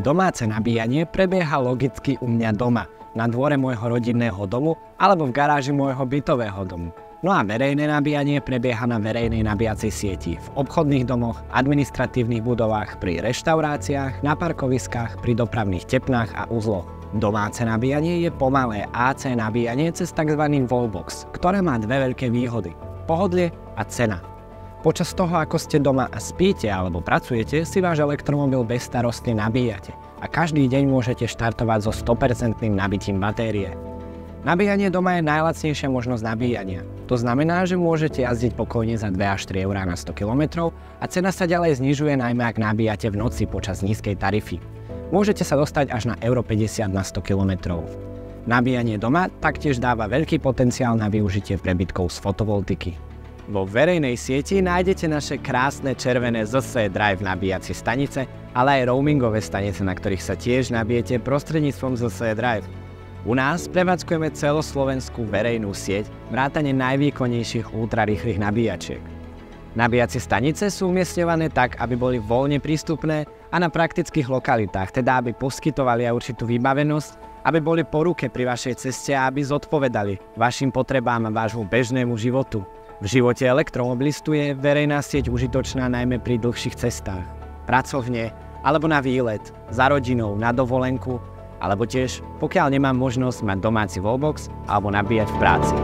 Domáce nabíjanie prebieha logicky u mňa doma, na dvore môjho rodinného domu alebo v garáži môjho bytového domu. No a verejné nabíjanie prebieha na verejnej nabíjacej sieti, v obchodných domoch, administratívnych budovách, pri reštauráciách, na parkoviskách, pri dopravných tepnách a uzloch. Domáce nabíjanie je pomalé AC nabíjanie cez tzv. Wallbox, ktoré má dve veľké výhody: pohodlie a cena. Počas toho, ako ste doma a spíte alebo pracujete, si váš elektromobil bezstarostne nabíjate a každý deň môžete štartovať so 100% nabitím batérie. Nabíjanie doma je najlacnejšia možnosť nabíjania. To znamená, že môžete jazdiť pokojne za 2 až 3 eurá na 100 km a cena sa ďalej znižuje, najmä ak nabíjate v noci počas nízkej tarify. Môžete sa dostať až na euro 50 na 100 km. Nabíjanie doma taktiež dáva veľký potenciál na využitie prebytkov z fotovoltiky. Vo verejnej sieti nájdete naše krásne červené ZSE Drive nabíjacie stanice, ale aj roamingové stanice, na ktorých sa tiež nabijete prostredníctvom ZSE Drive. U nás prevádzkujeme celoslovenskú verejnú sieť vrátane najvýkonnejších ultrarýchlych nabíjačiek. Nabíjacie stanice sú umiestňované tak, aby boli voľne prístupné a na praktických lokalitách, teda aby poskytovali aj určitú vybavenosť, aby boli po ruke pri vašej ceste a aby zodpovedali vašim potrebám a vášmu bežnému životu. V živote elektromobilistu je verejná sieť užitočná najmä pri dlhších cestách, pracovne alebo na výlet, za rodinou, na dovolenku, alebo tiež pokiaľ nemám možnosť mať domáci wallbox alebo nabíjať v práci.